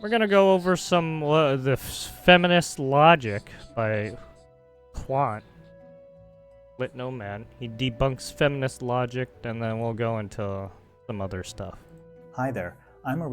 we're gonna go over some the feminist logic by Quant. Lit no man. He debunks feminist logic, and then we'll go into some other stuff. Hi there. I'm a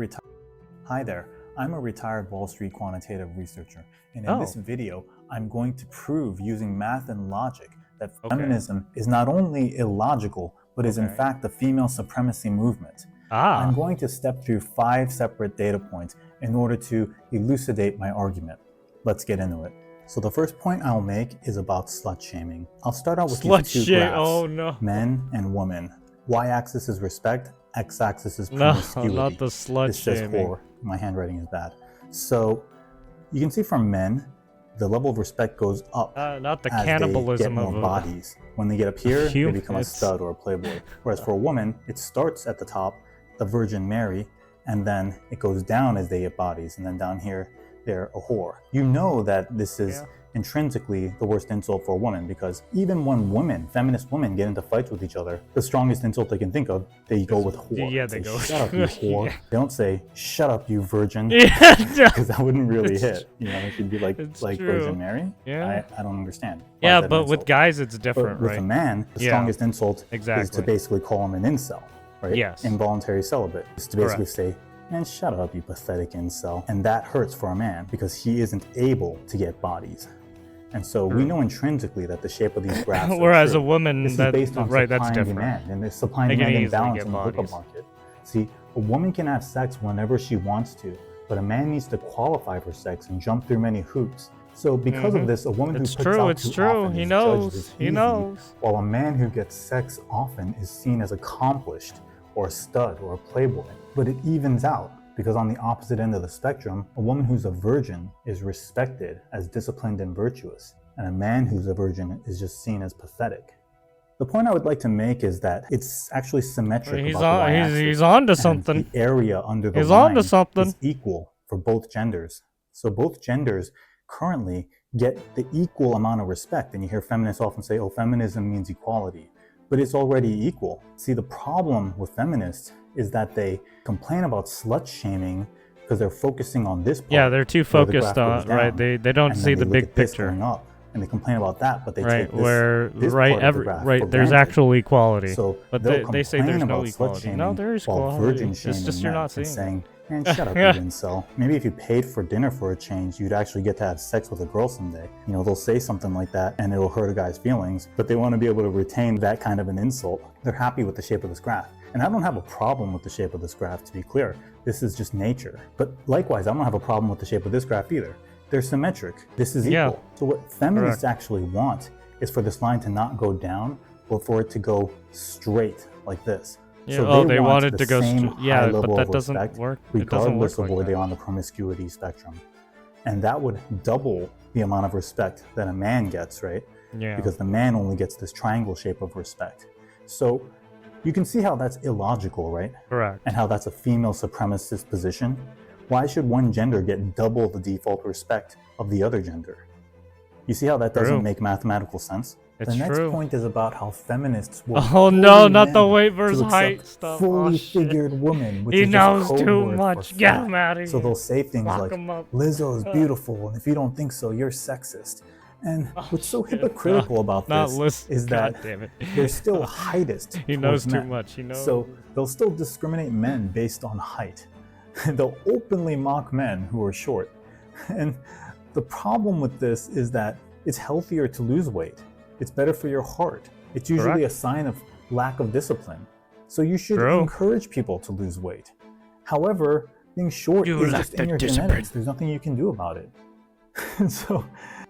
retired Wall Street quantitative researcher, and in this video, I'm going to prove using math and logic that feminism is not only illogical, but is in fact a female supremacy movement. I'm going to step through 5 separate data points in order to elucidate my argument. Let's get into it. So the first point I'll make is about slut shaming. I'll start out with these 2 graphs, men and women. Y-axis is respect, x-axis is promiscuity. No, not the slut this says shaming. whore. My handwriting is bad. So you can see for men, the level of respect goes up not the as cannibalism they get more bodies. When they get up here, they become a stud or a playboy. Whereas for a woman, it starts at the top, the Virgin Mary, and then it goes down as they get bodies, and then down here, they're a whore. You know that this is intrinsically the worst insult for a woman, because even when women, feminist women, get into fights with each other, the strongest insult they can think of, they go with whore. Yeah, they go. Shut up, you whore. They don't say, shut up, you virgin, because that wouldn't really hit. You know, it should be like Virgin Mary. Yeah. I don't understand. Yeah, but with guys, it's different, but right? with a man, the strongest insult is to basically call him an incel, right? Yes. Involuntary celibate. Is to basically say, and shut up, you pathetic incel. And that hurts for a man because he isn't able to get bodies. And so we know intrinsically that the shape of these graphs whereas a woman, this is based on that's supply and different. demand, and there's supply and demand imbalance in the hookup market. See, a woman can have sex whenever she wants to, but a man needs to qualify for sex and jump through many hoops. So because of this, a woman who puts out too often is judged as easy, while a man who gets sex often is seen as accomplished or a stud or a playboy. But it evens out, because on the opposite end of the spectrum, a woman who's a virgin is respected as disciplined and virtuous, and a man who's a virgin is just seen as pathetic. The point I would like to make is that it's actually symmetric. He's on to something. The area under the line is equal for both genders. So both genders currently get the equal amount of respect. And you hear feminists often say, oh, feminism means equality. But it's already equal. See, the problem with feminists is that they complain about slut shaming because they're focusing on this part. Yeah, they're too focused on, right? They don't see the big picture. Going up, and they complain about that, but they take this, there's actual equality. So but they say there's no equality. No, there is equality. It's just you're not seeing it. And shut up, you incel. Maybe if you paid for dinner for a change, you'd actually get to have sex with a girl someday. You know, they'll say something like that and it'll hurt a guy's feelings, but they want to be able to retain that kind of an insult. They're happy with the shape of this graph. And I don't have a problem with the shape of this graph, to be clear. This is just nature. But likewise, I don't have a problem with the shape of this graph either. They're symmetric. This is equal. So what feminists actually want is for this line to not go down, but for it to go straight like this. Yeah, so they want it to go straight, but that doesn't work. Regardless of where they are on the promiscuity spectrum. And that would double the amount of respect that a man gets, right? Yeah. Because the man only gets this triangle shape of respect. So you can see how that's illogical, right? Correct. And how that's a female supremacist position. Why should one gender get double the default respect of the other gender? You see how that doesn't make mathematical sense? The next point is about how feminists will not the weight versus height stuff. Fully figured woman, which he knows too much. Get him out of here. So they'll say things like, Lizzo is beautiful, and if you don't think so, you're sexist. And what's so hypocritical about this is that they're still heightist. He knows too much. He knows. So they'll still discriminate men based on height. They'll openly mock men who are short. And the problem with this is that it's healthier to lose weight. It's better for your heart. It's usually a sign of lack of discipline. So you should encourage people to lose weight. However, being short is just in your genetics. There's nothing you can do about it. So,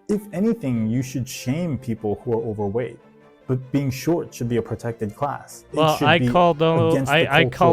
if anything, you should shame people who are overweight. But being short should be a protected class. Well, I call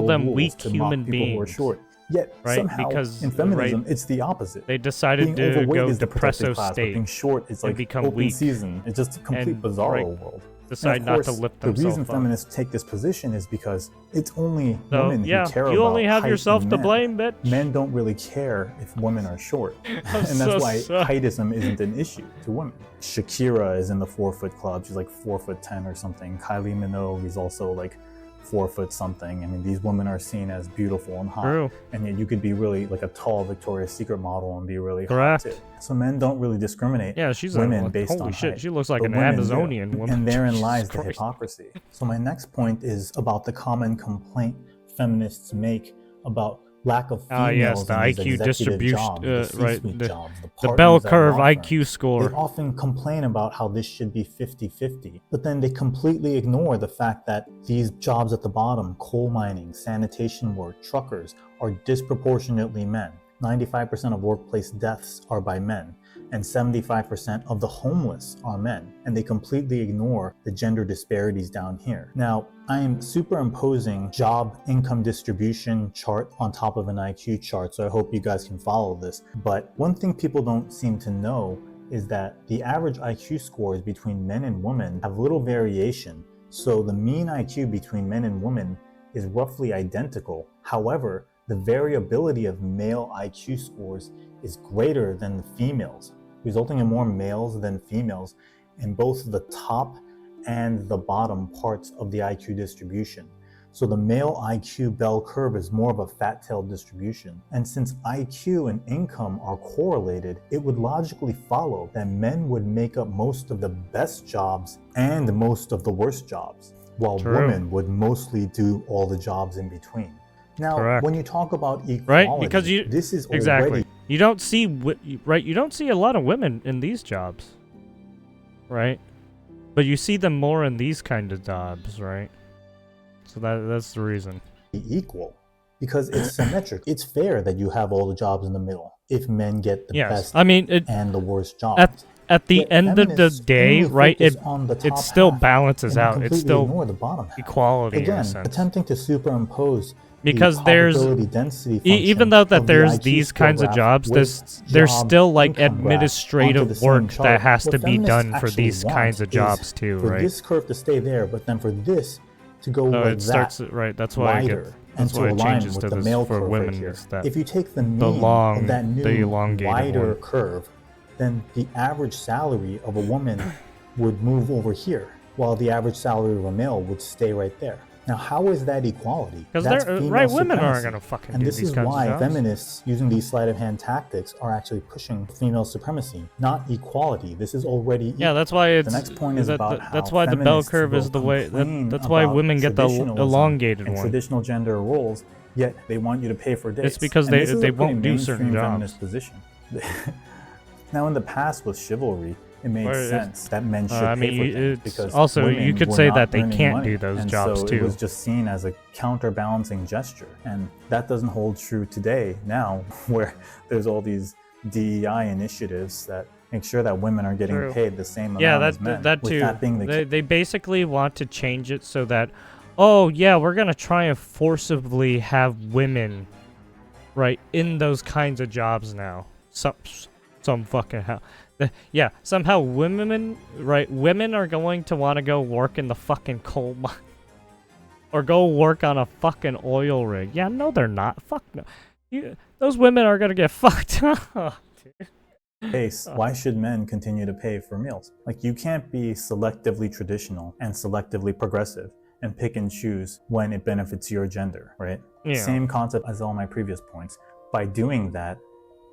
them weak human beings. Who are short. Yet somehow in feminism, it's the opposite. They decided to go depresso state. Being short is like become open weak. season. It's just a complete bizarro world. Decide not to lift themselves The reason up. feminists take this position is because it's only women who care about you only have height yourself in to men. blame, bitch. Men don't really care if women are short. And that's why heightism isn't an issue to women. Shakira is in the 4 foot club. She's like 4'10" or something. Kylie Minogue is also like 4 foot something. I mean, these women are seen as beautiful and hot. True. And yet you could be really like a tall Victoria's Secret model and be really Correct. hot too. So men don't really discriminate women based holy on shit, height. she looks like But an women Amazonian do. woman. And therein lies Jesus the Christ. hypocrisy. So my next point is about the common complaint feminists make about lack of females yes, the in these IQ executive distribution, jobs, the right, C-suite jobs, the partners bell at curve law IQ firms. score. They often complain about how this should be 50-50, but then they completely ignore the fact that these jobs at the bottom, coal mining, sanitation work, truckers, are disproportionately men. 95% of workplace deaths are by men, and 75% of the homeless are men, and they completely ignore the gender disparities down here. Now, I am superimposing job income distribution chart on top of an IQ chart, so I hope you guys can follow this. But one thing people don't seem to know is that the average IQ scores between men and women have little variation. So the mean IQ between men and women is roughly identical. However, the variability of male IQ scores is greater than the females, resulting in more males than females in both the top and the bottom parts of the IQ distribution. So the male IQ bell curve is more of a fat-tailed distribution. And since IQ and income are correlated, it would logically follow that men would make up most of the best jobs and most of the worst jobs, while women would mostly do all the jobs in between. Now, when you talk about equality, right? Because this is exactly. You don't see You don't see a lot of women in these jobs, right? But you see them more in these kind of jobs, right? So that's the reason. Equal, because it's symmetric. It's fair that you have all the jobs in the middle if men get the best and the worst jobs. At the end of the day, right? It still balances out. It's still the bottom half. equality. Again, in a sense. attempting to superimpose because there's even though that there's these kinds of jobs, there's still like administrative work that has to be done for these kinds of jobs too, right? For this curve to stay there, but then for this to go like it that, starts right. That's why that's why it changes to this for women. Is that if you take the mean of that new wider curve, then the average salary of a woman would move over here, while the average salary of a male would stay right there. Now, how is that equality? Because women aren't gonna fucking do these kinds of jobs. And this is why feminists, using these sleight of hand tactics, are actually pushing female supremacy, not equality. This is already equal. Yeah, that's why it's. The next point is about how that's why the bell curve is the way. That's why women get the elongated one. Traditional gender roles, yet they want you to pay for dates. It's because they won't do certain jobs. Position. Now, in the past with chivalry, it made sense that men should pay for things because also you could say that they can't money, do those and jobs so too. It was just seen as a counterbalancing gesture, and that doesn't hold true today. Now, where there's all these DEI initiatives that make sure that women are getting paid the same amount as men. That too. They basically want to change it so that, oh yeah, we're gonna try and forcibly have women, right, in those kinds of jobs now. Some fucking hell. Yeah, somehow women are going to want to go work in the fucking coal mine. Or go work on a fucking oil rig. Yeah, no, they're not. Fuck no. Those women are gonna get fucked up. Why should men continue to pay for meals? Like, you can't be selectively traditional and selectively progressive and pick and choose when it benefits your gender, right? Yeah. Same concept as all my previous points. By doing that,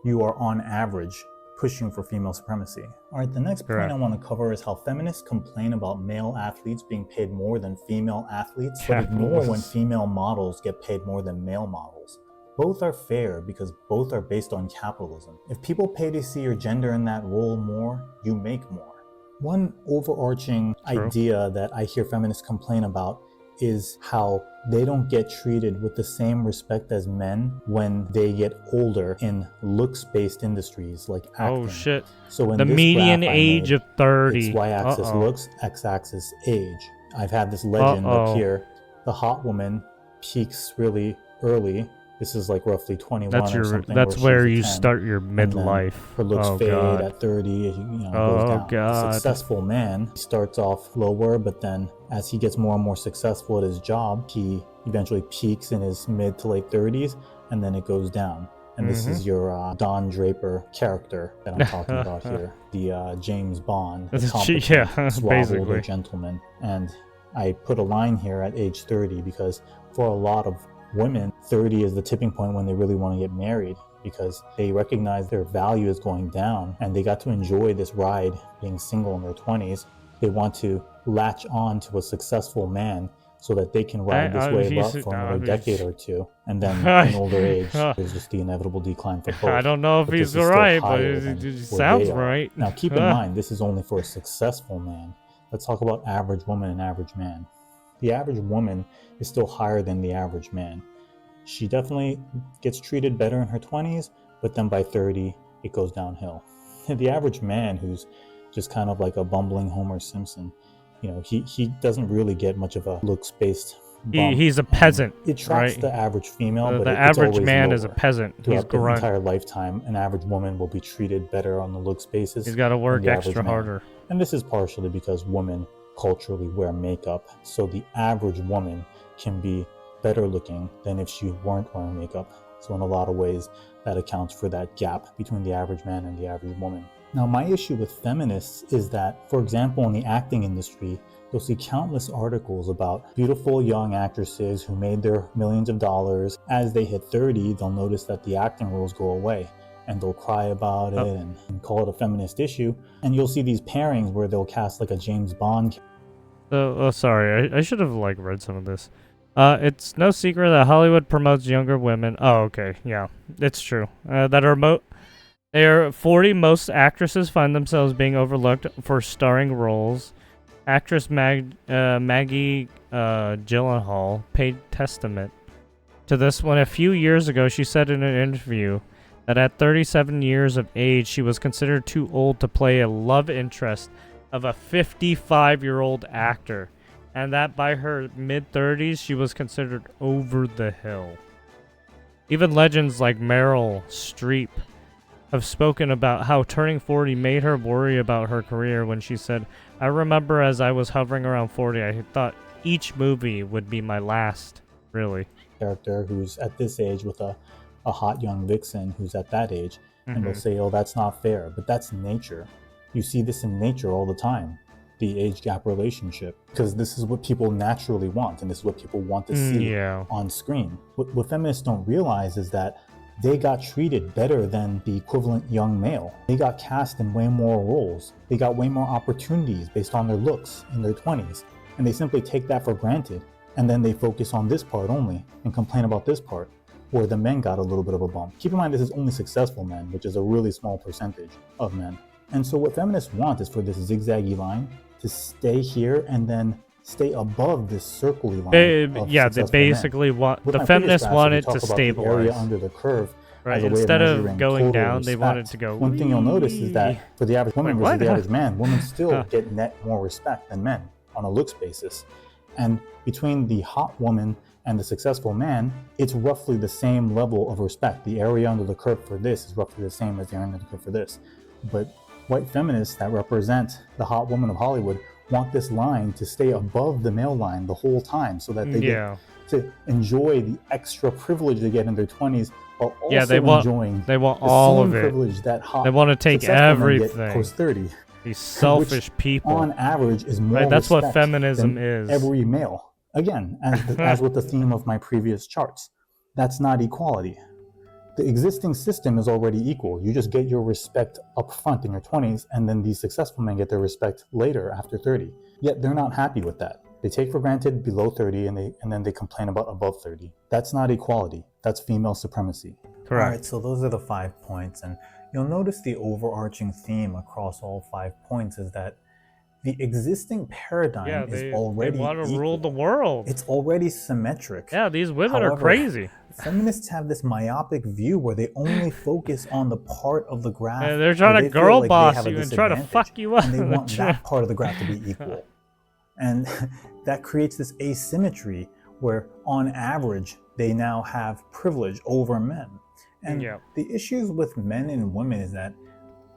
you are on average pushing for female supremacy. All right, the next point I want to cover is how feminists complain about male athletes being paid more than female athletes, but ignore when female models get paid more than male models. Both are fair because both are based on capitalism. If people pay to see your gender in that role more, you make more. One overarching idea that I hear feminists complain about is how they don't get treated with the same respect as men when they get older in looks-based industries like acting. Oh shit. So in the median age of 30. It's y-axis looks, x-axis age. I've had this legend up here. The hot woman peaks really early. This is like roughly 21 or something. That's where you start your midlife. Her looks fade at 30, goes down. The successful man starts off lower, but then as he gets more and more successful at his job, he eventually peaks in his mid to late 30s, and then it goes down. And this is your Don Draper character that I'm talking about here. The James Bond, the competent, suave older gentleman. And I put a line here at age 30 because for a lot of women, 30 is the tipping point when they really want to get married, because they recognize their value is going down and they got to enjoy this ride being single in their 20s. They want to latch on to a successful man so that they can ride this wave up for another decade or two. And then in older age, there's just the inevitable decline for both. I don't know if he's right, but it sounds right. Now, keep in mind, this is only for a successful man. Let's talk about average woman and average man. The average woman is still higher than the average man. She definitely gets treated better in her 20s, but then by 30, it goes downhill. The average man, who's just kind of like a bumbling Homer Simpson, he doesn't really get much of a looks-based bump. He's a peasant. It tracks the average female, but the average man is a peasant. Throughout the entire lifetime, an average woman will be treated better on the looks basis. He's got to work extra harder. And this is partially because women culturally wear makeup, so the average woman can be better looking than if she weren't wearing makeup. So in a lot of ways, that accounts for that gap between the average man and the average woman. Now, my issue with feminists is that, for example, in the acting industry, you'll see countless articles about beautiful young actresses who made their millions of dollars. As they hit 30, they'll notice that the acting roles go away, and they'll cry about it and call it a feminist issue. And you'll see these pairings where they'll cast like a James Bond. Sorry, I should have read some of this. It's no secret that Hollywood promotes younger women. Oh, okay, yeah, it's true. There are 40 most actresses find themselves being overlooked for starring roles. Actress Maggie Gyllenhaal paid testament to this when a few years ago she said in an interview that at 37 years of age she was considered too old to play a love interest of a 55-year-old actor, and that by her mid-30s she was considered over the hill. Even legends like Meryl Streep have spoken about how turning 40 made her worry about her career when she said, "I remember as I was hovering around 40, I thought each movie would be my last, really." Character who's at this age with a hot young vixen who's at that age, and they'll say, oh, that's not fair, but that's nature. You see this in nature all the time, the age gap relationship, because this is what people naturally want, and this is what people want to see on screen. What feminists don't realize is that they got treated better than the equivalent young male. They got cast in way more roles. They got way more opportunities based on their looks in their 20s. And they simply take that for granted. And then they focus on this part only and complain about this part, where the men got a little bit of a bump. Keep in mind, this is only successful men, which is a really small percentage of men. And so what feminists want is for this zigzaggy line to stay here and then stay above this circly line. They basically want the feminists want it to stabilize. The area under the curve, right? Instead of going down, they want it to go. One thing you'll notice is that for the average woman versus the average man, women still get net more respect than men on a looks basis. And between the hot woman and the successful man, it's roughly the same level of respect. The area under the curve for this is roughly the same as the area under the curve for this. But white feminists that represent the hot woman of Hollywood want this line to stay above the male line the whole time, so that they get to enjoy the extra privilege they get in their 20s, while also enjoying all of it. Privilege that hot they want to take everything post 30. These selfish people, on average, is more that's what feminism is. Every male, again, as with the theme of my previous charts, that's not equality. The existing system is already equal. You just get your respect up front in your 20s, and then these successful men get their respect later after 30. Yet they're not happy with that. They take for granted below 30, and then they complain about above 30. That's not equality. That's female supremacy. Correct. All right, so those are the 5 points, and you'll notice the overarching theme across all 5 points is that the existing paradigm is already they want to equal. rule the world. It's already symmetric. Yeah, these women are crazy. Feminists have this myopic view where they only focus on the part of the graph. They're trying to girl boss you and try to fuck you up. And they want that part of the graph to be equal. And that creates this asymmetry where, on average, they now have privilege over men. And the issues with men and women is that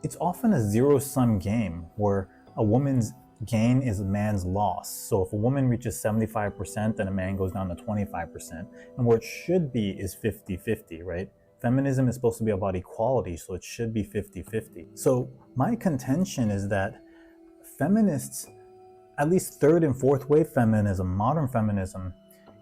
it's often a zero-sum game where a woman's gain is a man's loss. So if a woman reaches 75%, then a man goes down to 25%. And where it should be is 50-50, right? Feminism is supposed to be about equality, so it should be 50-50. So my contention is that feminists, at least third and fourth wave feminism, modern feminism,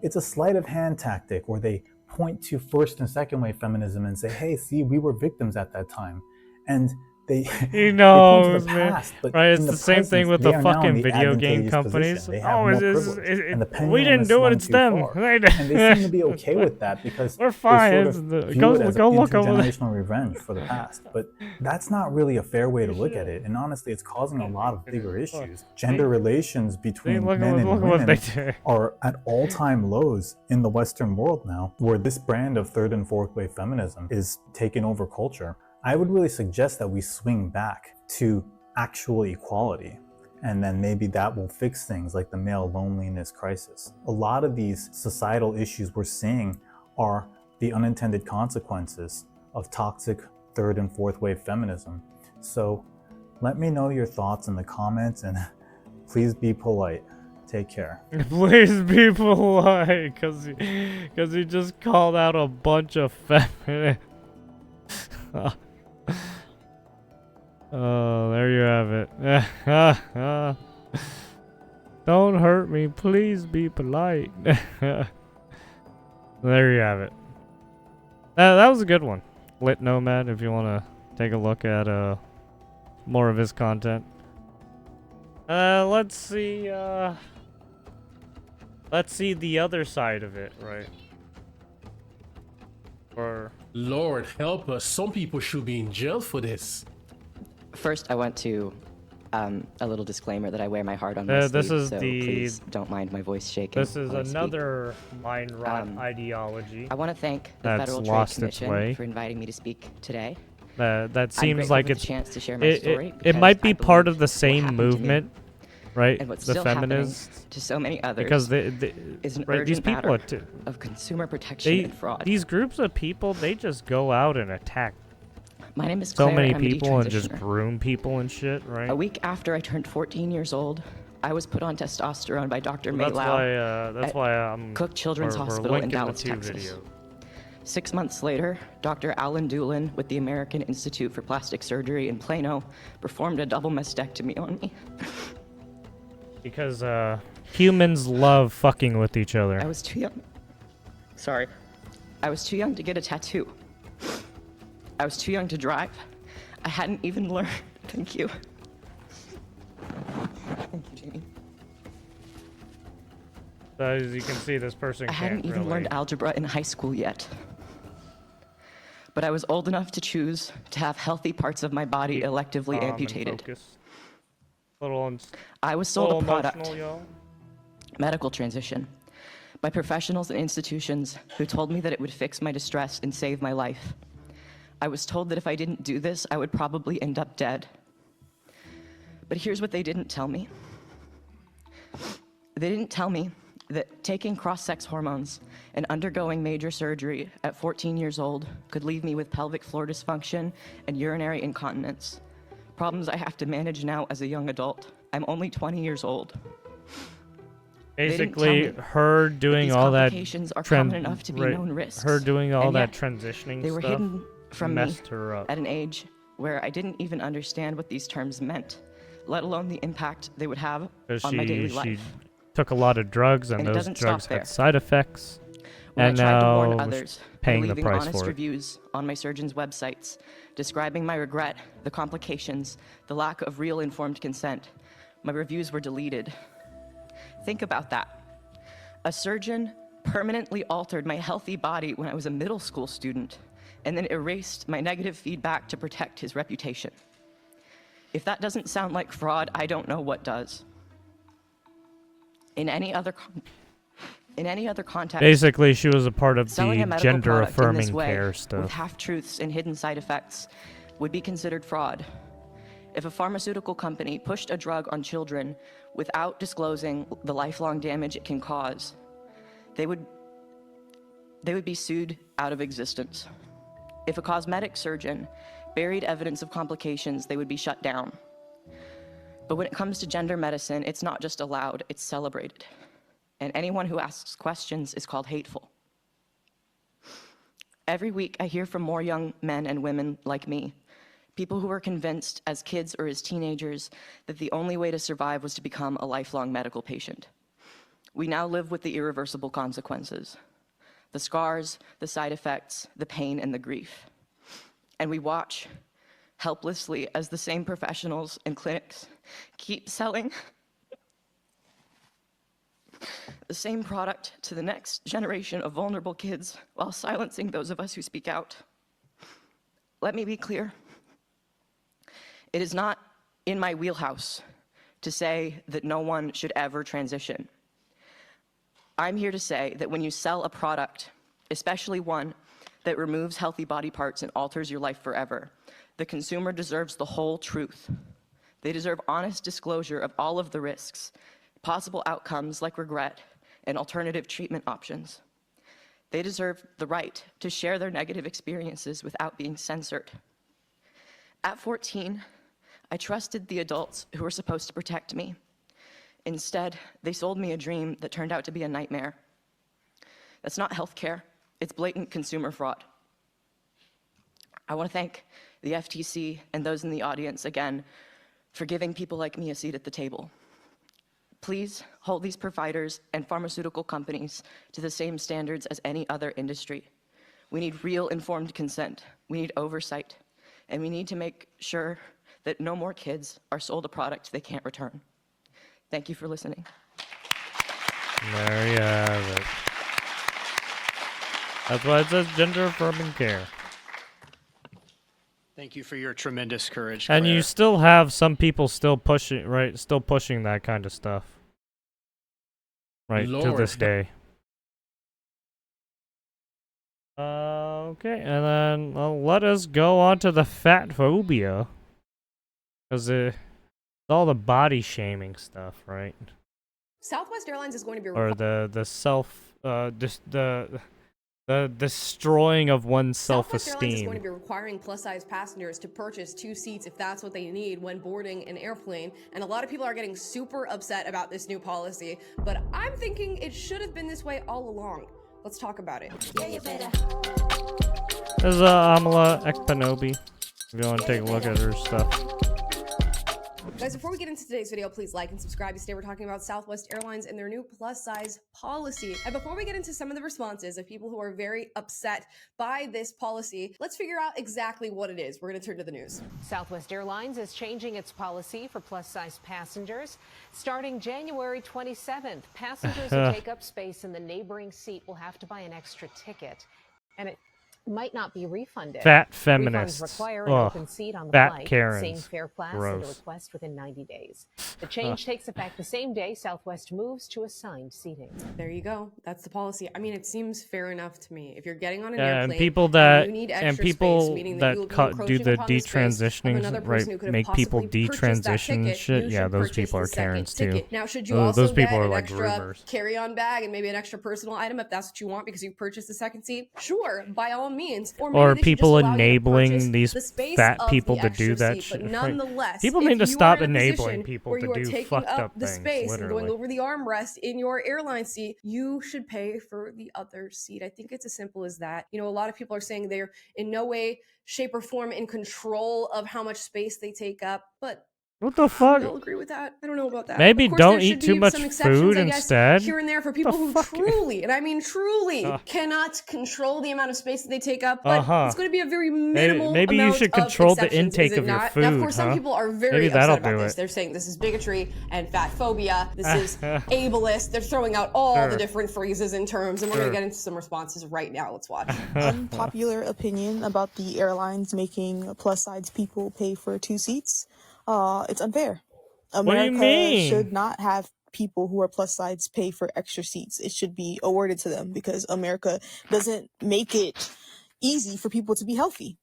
it's a sleight of hand tactic where they point to first and second wave feminism and say, hey, see, we were victims at that time. And they, he they point to knows, the man. past, but Right? It's in the same thing with the fucking video game companies. They have more privilege, and the we pendulum didn't do it, swung it's too them. far. And they seem to be okay with that because we're they fine. sort of view it as go look over there. intergenerational revenge for the past. But that's not really a fair way to look at it. And honestly, it's causing a lot of bigger issues. Gender relations between men and women are at all-time lows in the Western world now, where this brand of third and fourth wave feminism is taking over culture. I would really suggest that we swing back to actual equality, and then maybe that will fix things like the male loneliness crisis. A lot of these societal issues we're seeing are the unintended consequences of toxic third and fourth wave feminism. So let me know your thoughts in the comments, and please be polite. Take care. Please be polite, because he just called out a bunch of feminists. Oh, there you have it. Don't hurt me. Please be polite. There you have it. That was a good one. Lit Nomad, if you want to take a look at more of his content. Let's see the other side of it, right? Or Lord help us, some people should be in jail for this. First, I want to a little disclaimer that I wear my heart on my sleeve, so please don't mind my voice shaking. This is another mind rot ideology. I want to thank the Federal Trade Commission for inviting me to speak today. That seems like it's chance to share my story. It might be part of the same movement, right? And what's the still feminists, to so many others, because is an right, these people of consumer protection and fraud. These groups of people, they just go out and attack My name is Claire, so many I'm people and just groom people and shit, right? A week after I turned 14 years old, I was put on testosterone by Dr. May Lau that's why Cook Children's Hospital in Dallas, Texas. Video. 6 months later, Dr. Alan Doolin with the American Institute for Plastic Surgery in Plano performed a double mastectomy on me. Because humans love fucking with each other. I was too young. Sorry. I was too young to get a tattoo. I was too young to drive. I hadn't even learned. Thank you. Thank you, Jamie. So as you can see, this person I hadn't even learned algebra in high school yet. But I was old enough to choose to have healthy parts of my body electively amputated. I was sold a product, medical transition, by professionals and institutions who told me that it would fix my distress and save my life. I was told that if I didn't do this, I would probably end up dead. But here's what they didn't tell me. They didn't tell me that taking cross-sex hormones and undergoing major surgery at 14 years old could leave me with pelvic floor dysfunction and urinary incontinence, problems I have to manage now as a young adult. I'm only 20 years old. Basically, her doing all that are common enough to be known risks. Her doing all that transitioning they were stuff hidden from me her up. At an age where I didn't even understand what these terms meant, let alone the impact they would have on my daily life. She took a lot of drugs, and those drugs had side effects. When and I tried to now warn others paying by the leaving price honest for it. reviews on my surgeon's websites, describing my regret, the complications, the lack of real informed consent, my reviews were deleted. Think about that. A surgeon permanently altered my healthy body when I was a middle school student, and then erased my negative feedback to protect his reputation. If that doesn't sound like fraud, I don't know what does. In any other context, basically, she was a part of selling a the medical gender-affirming product in this way, care stuff. with half-truths and hidden side effects, would be considered fraud. If a pharmaceutical company pushed a drug on children without disclosing the lifelong damage it can cause, they would be sued out of existence. If a cosmetic surgeon buried evidence of complications, they would be shut down. But when it comes to gender medicine, it's not just allowed, it's celebrated. And anyone who asks questions is called hateful. Every week, I hear from more young men and women like me, People who were convinced as kids or as teenagers that the only way to survive was to become a lifelong medical patient. We now live with the irreversible consequences, the scars, the side effects, the pain, and the grief. And we watch helplessly as the same professionals and clinics keep selling the same product to the next generation of vulnerable kids while silencing those of us who speak out. Let me be clear. It is not in my wheelhouse to say that no one should ever transition. I'm here to say that when you sell a product, especially one that removes healthy body parts and alters your life forever, the consumer deserves the whole truth. They deserve honest disclosure of all of the risks, possible outcomes like regret, and alternative treatment options. They deserve the right to share their negative experiences without being censored. At 14, I trusted the adults who were supposed to protect me. Instead, they sold me a dream that turned out to be a nightmare. That's not healthcare, it's blatant consumer fraud. I want to thank the FTC and those in the audience again for giving people like me a seat at the table. Please hold these providers and pharmaceutical companies to the same standards as any other industry. We need real informed consent, we need oversight, and we need to make sure that no more kids are sold a product they can't return. Thank you for listening. There you have it. That's why it says gender affirming care. Thank you for your tremendous courage, And Claire. you still have some people still pushing, right? Still pushing that kind of stuff. Right, to Lord. this day. Okay, and then let us go on to the fat phobia. Because it's all the body shaming stuff, right? Southwest Airlines is going to be Or the self, the destroying of one's Southwest Airlines is self-esteem. going to be requiring plus-size passengers to purchase 2 seats if that's what they need when boarding an airplane. And a lot of people are getting super upset about this new policy, but I'm thinking it should have been this way all along. Let's talk about it. This is Amala Ekpanobi. If you want to take a look at her stuff. Guys, before we get into today's video, please like and subscribe. Today we're talking about Southwest Airlines and their new plus-size policy. And before we get into some of the responses of people who are very upset by this policy, let's figure out exactly what it is. We're going to turn to the news. Southwest Airlines is changing its policy for plus-size passengers. Starting January 27th, passengers who take up space in the neighboring seat will have to buy an extra ticket. And it might not be refunded. Fat feminists. Refunds require an Ugh. open seat on the Fat flight, Karens. same fare class, and a Gross. request within 90 days. The change takes effect the same day Southwest moves to assigned seating. There you go. That's the policy. I mean, it seems fair enough to me. If you're getting on an Yeah, airplane and people that you need and extra people space, meaning that you will be do encroaching the upon the space of detransitioning, another person who could have make people possibly purchased that detransition ticket, shit. you Yeah, should those purchase people the are second Karens too. ticket. Now, should you Those also people get are an like extra groomers. carry-on bag and maybe an extra personal item if that's what you want because you purchased the second seat? Sure, by all means. Or, maybe Or they should people just allow you to enabling purchase these the space fat of people the to do extra that seat. shit. But nonetheless, People if need to you stop are in a enabling position people where to you are do taking fucked up up the things, space and going literally. over the armrest in your airline seat, you should pay for the other seat. I think it's as simple as that. You know, a lot of people are saying they're in no way, shape, or form in control of how much space they take up, but What the fuck? we all agree with that. I don't know about that. Maybe Of course, don't there eat should too be much some exceptions, food I guess, instead. here and there for The people who fuck? truly, and I mean truly, cannot control the amount of space that they take up. But it's going to be a very minimal Maybe you amount should of control the exceptions, intake is it of your not? food, Now, of course, some huh? people are very Maybe that'll upset about do this. it. They're saying this is bigotry and fat phobia. This is ableist. They're throwing out all the different phrases and terms, and we're going to get into some responses right now. Let's watch. Unpopular opinion about the airlines making plus-size people pay for 2 seats. It's unfair. What do you America mean? should not have people who are plus size pay for extra seats. It should be awarded to them because America doesn't make it easy for people to be healthy.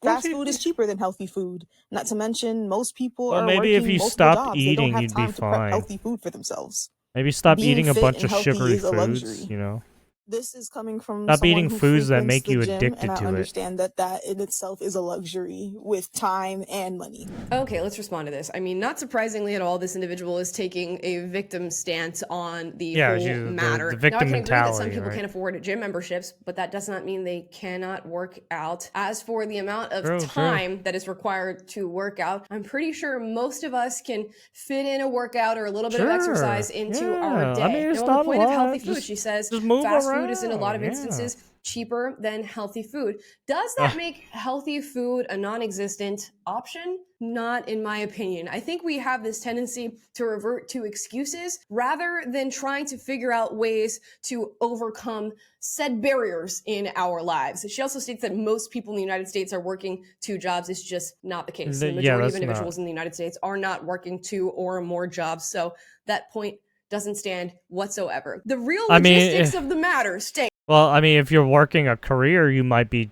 Fast food is cheaper than healthy food. Not to mention, most people Well, are maybe working if you multiple stopped jobs. They don't eating, have you'd be time to prep fine. healthy food for themselves. Maybe stop Being eating a fit bunch and of healthy sugary is a foods, luxury. you know? This is coming from Stop someone eating who foods that frequents make you the gym, addicted and I to it. understand that that in itself is a luxury with time and money. Okay, let's respond to this. I mean, not surprisingly at all, this individual is taking a victim stance on the whole matter. The victim now, I can agree that some mentality, people right? can't afford gym memberships, but that does not mean they cannot work out. As for the amount of time that is required to work out, I'm pretty sure most of us can fit in a workout or a little bit of exercise into our day. I mean, it's now, not on the point a of lot. healthy food, she says fast food is in a lot of instances cheaper than healthy food. Does that make healthy food a non-existent option? Not in my opinion. I think we have this tendency to revert to excuses rather than trying to figure out ways to overcome said barriers in our lives. She also states that most people in the United States are working 2 jobs. It's just not the case. The majority of individuals in the United States are not working 2 or more jobs. So that point doesn't stand whatsoever. The real logistics of the matter state. Well, I mean, if you're working a career, you might be,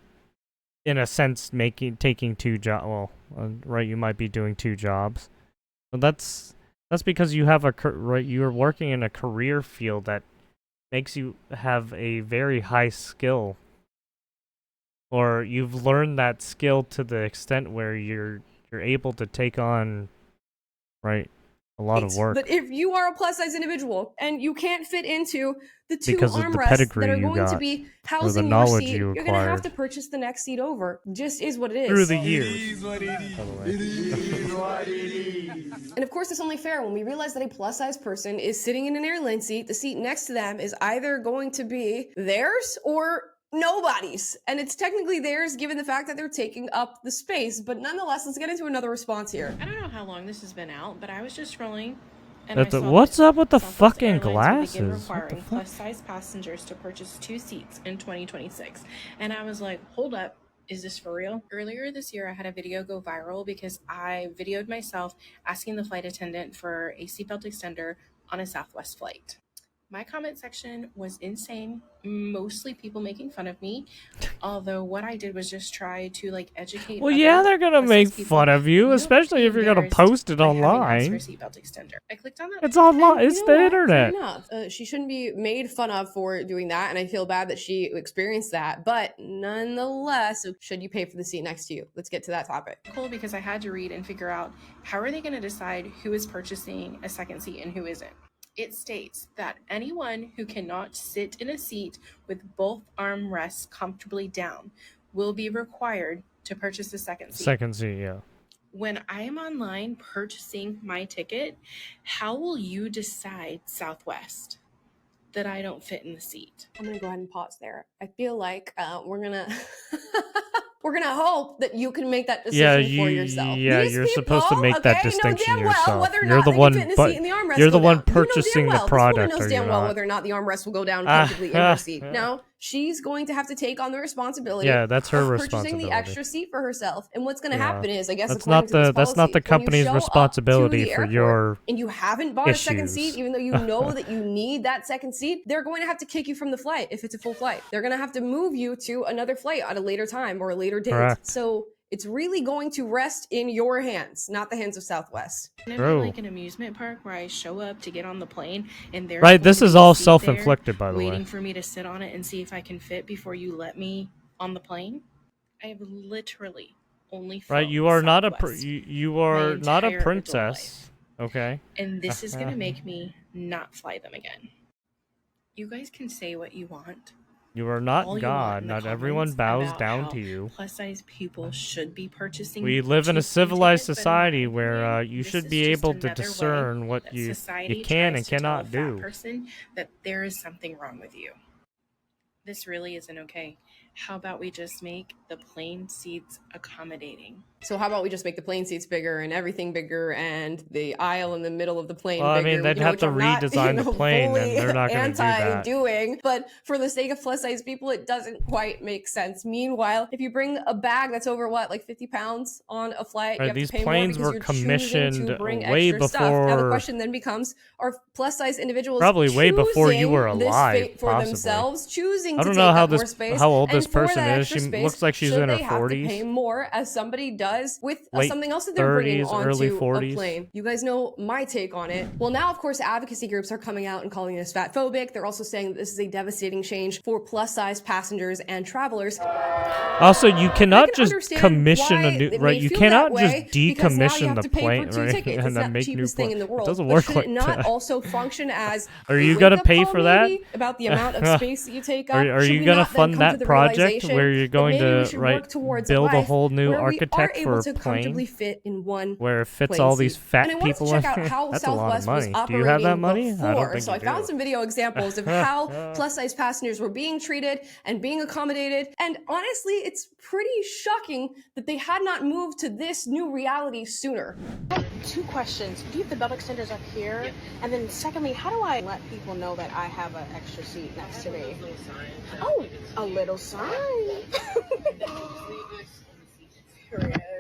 in a sense, taking 2 jobs. Well, right, you might be doing 2 jobs. But that's because you have you're working in a career field that makes you have a very high skill, or you've learned that skill to the extent where you're able to take on, right, a lot of work. But if you are a plus size individual and you can't fit into the 2 armrests that are going to be housing your seat, you're going to have to purchase the next seat over. Just is what it is. Through the years. And of course, it's only fair when we realize that a plus size person is sitting in an airline seat. The seat next to them is either going to be theirs or nobody's, and it's technically theirs given the fact that they're taking up the space. But nonetheless, let's get into another response here. I don't know how long this has been out, but I was just scrolling and what's up with the fucking glasses? Begin requiring plus size passengers to purchase 2 seats in 2026, and I was like, hold up, is this for real? Earlier this year, I had a video go viral because I videoed myself asking the flight attendant for a seatbelt extender on a Southwest flight. My comment section was insane, mostly people making fun of me, although what I did was just try to educate. Well, yeah, they're gonna make fun of you, especially if you're gonna post it online. I clicked on that. It's online. It's the internet. She shouldn't be made fun of for doing that, and I feel bad that she experienced that. But nonetheless, should you pay for the seat next to you? Let's get to that topic. Cool, because I had to read and figure out how are they going to decide who is purchasing a second seat and who isn't. It states that anyone who cannot sit in a seat with both armrests comfortably down will be required to purchase a second seat. Second seat, yeah. When I am online purchasing my ticket, how will you decide, Southwest, that I don't fit in the seat? I'm going to go ahead and pause there. I feel like we're going to... We're gonna hope that you can make that decision for yourself. Yeah, These you're people, supposed to make that distinction yourself. You're the one, you're the one purchasing the product. This woman knows damn well whether or not the armrest will go down comfortably in her seat. No, she's going to have to take on the responsibility. Yeah, that's her of responsibility. Purchasing the extra seat for herself. And what's going to happen is, I guess, that's not the company's responsibility for your and you haven't bought a second seat, even though you know that you need that second seat. They're going to have to kick you from the flight if it's a full flight. They're going to have to move you to another flight at a later time or a later date. Correct. So it's really going to rest in your hands, not the hands of Southwest. Never like an amusement park where I show up to get on the plane and they're right. This is all self-inflicted, by the way. Waiting for me to sit on it and see if I can fit before you let me on the plane. I have literally only flown you are not Southwest you are not a princess, okay? And this is gonna make me not fly them again. You guys can say what you want. You are not God. Not everyone bows down to you. Plus size people should be purchasing. We live in a civilized society where you should be able to discern what you can and cannot do. Person, that there is something wrong with you. This really isn't okay. How about we just make the plane seats accommodating? So how about we just make the plane seats bigger and everything bigger and the aisle in the middle of the plane bigger? I mean, they'd have to redesign the plane, and they're not going to do that. But for the sake of plus size people, it doesn't quite make sense. Meanwhile, if you bring a bag that's over like 50 pounds on a flight, you have these to pay planes more were commissioned to bring way extra before. Stuff. Now the question then becomes: are plus size individuals probably way before you were alive? This fate for themselves, choosing I don't to know take how more space, how old this and for person that is. She space, looks like she's in her 40s. Have to pay more as somebody does does with late something else that they're bringing 30s, early onto a 40s. plane. You guys know my take on it. Well, now, of course, advocacy groups are coming out and calling this fatphobic. They're also saying that this is a devastating change for plus-size passengers and travelers. Also, you cannot just understand commission why a new, it right? may You feel cannot that just way, because now you decommission have the to pay for plane, 2 right? tickets. It's And not then the make new cheapest thing in the planes. world. It doesn't But work should like it not that. also function as Are a you gonna wake-up pay call, for that? maybe, about the amount of space that you take up? Are Should you we gonna not then fund come to that the project realization where you're that going maybe we to should work towards a build a life whole new where architect we are able for a to comfortably plane fit in one where it fits plane all these seat? fat And I wanted to people check in? out how That's a lot of Southwest was money. Do operating you have that money? before. I don't think So you I found do. some video examples of how plus-size passengers were being treated and being accommodated. And honestly, it's pretty shocking that they had not moved to this new reality sooner. 2 questions. Do you have the belt extenders up here? Yep. And then secondly, how do I let people know that I have an extra seat next to me? Oh, a little sign.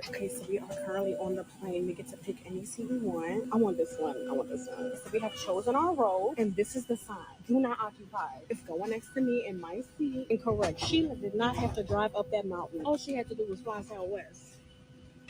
Okay, so we are currently on the plane. We get to pick any seat we want. I want this one. I want this one. So we have chosen our row, and this is the sign. Do not occupy. It's going next to me in my seat. Incorrect. Sheila did not have to drive up that mountain. All she had to do was fly Southwest.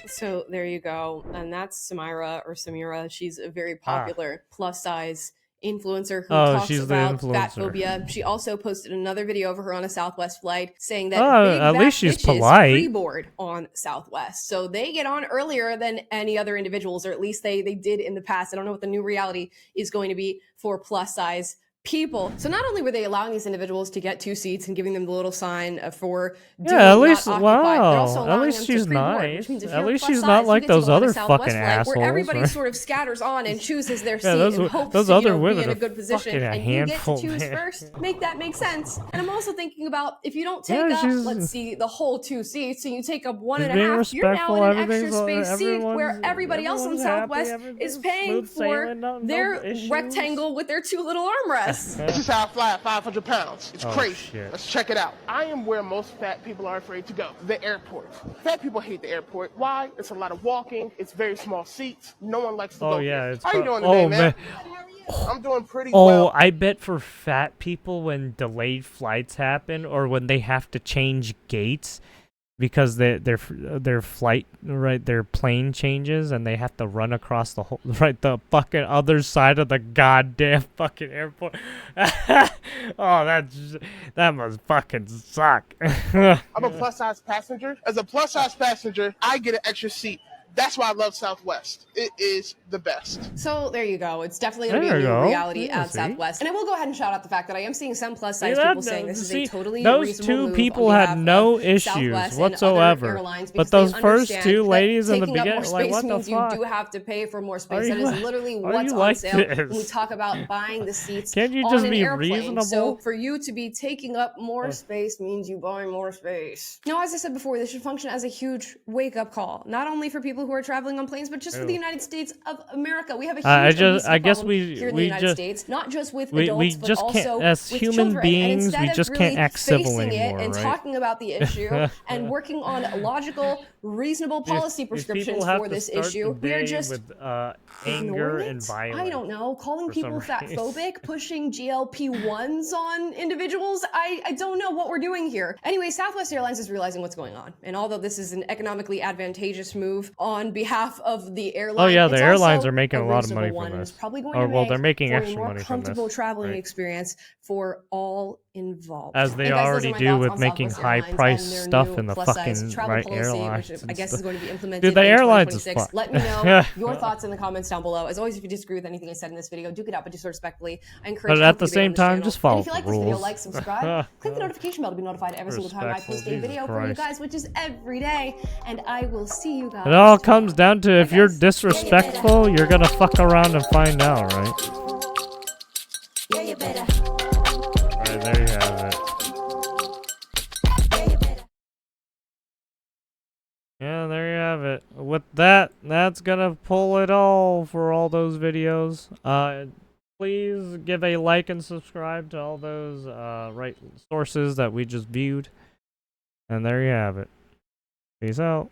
So there you go. And that's Samira. She's a very popular plus-size influencer who talks she's the about influencer. fat phobia. She also posted another video of her on a Southwest flight saying that big at fat least she's bitches polite. pre-board on Southwest. So they get on earlier than any other individuals, or at least they did in the past. I don't know what the new reality is going to be for plus-size people. So not only were they allowing these individuals to get 2 seats and giving them the little sign for at least not occupied, they're also at allowing least them she's to pre-board, nice. which means if At you're least plus she's size, not you like get to those go on a other Southwest fucking flight assholes. where everybody right? sort of scatters on and chooses their seat those and hopes those to other be women in a are good position, fucking a and you get to handful, choose man. first. Make that make sense. And I'm also thinking about if you don't take Yeah, up, she's- let's see, the whole 2 seats, and you take up one She's and a being half, you're now respectful, in an extra everything's- space seat where everyone's- everybody else on everyone's happy, Southwest is everything's paying smooth for sailing, no their issues. rectangle with their 2 little armrests. This is how I fly at 500 pounds. It's Oh, crazy. shit. Let's check it out. I am where most fat people are afraid to go, the airport. Fat people hate the airport. Why? It's a lot of walking. It's very small seats. No one likes to go yeah, there. it's How you doing oh, today, man? I'm doing pretty well. I bet for fat people when delayed flights happen or when they have to change gates because their flight, right, their plane changes and they have to run across the whole, right, the fucking other side of the goddamn fucking airport. Oh, that must fucking suck. I'm a plus-size passenger. As a plus-size passenger, I get an extra seat. That's why I love Southwest. It is the best. So there you go. It's definitely going to be There a you new go. reality Yeah, at see? Southwest. And I will go ahead and shout out the fact that I am seeing some plus size See, people saying this is a totally those reasonable two move people on had behalf no of issues Southwest and whatsoever. other airlines But because they those first understand two that ladies in the taking up more beginning, like, space what the means you fuck? do have to pay for more space. Are That you- is literally are what's you on like sale when we this? talk about buying the seats Can't you on just an be airplane. reasonable? So for you to be taking up more space means you buy more space. Now, as I said before, this should function as a huge wake-up call, not only for people who are traveling on planes, but just for the United States of America. We have a huge I guess problem we here in the we United just States, not just with we adults, but just also can't, as with human children. beings, and we instead just of can't really act civil facing anymore, it and right? talking about the issue and working on a logical, reasonable policy prescriptions for this issue, we're just with anger ignoring and it? violence. I don't know. Calling for some people fat reason. phobic, pushing GLP-1s on individuals. I don't know what we're doing here. Anyway, Southwest Airlines is realizing what's going on. And although this is an economically advantageous move on behalf of the airline, Oh yeah, the it's airlines also are making a lot of money reasonable one, from and this. it's probably going Or, to well, make they're making for extra a more money from comfortable this, traveling right? experience for all involved. As they And guys, those already are my do thoughts with on making Southwest Airlines high-priced and their stuff new in the plus-size fucking travel right policy, airlines. which I and guess stuff. is going to be implemented Dude, the in airlines is 2026. fucked. Let me know your thoughts in the comments down below. As always, if you disagree with anything I said in this video, duke it out, but do so respectfully. I encourage But you at to the same on this time, channel. just follow And if you like the this video, rules. like, subscribe, click the notification bell to be notified every single time I Respectful, post a Jesus video for you Christ. guys, which is every day. And I will see you guys. It all comes down to if you're disrespectful, you're gonna fuck around and find out, right? Alright, there you have it. Yeah, there you have it. With that, that's gonna pull it all for all those videos. Please give a like and subscribe to all those right sources that we just viewed. And there you have it. Peace out.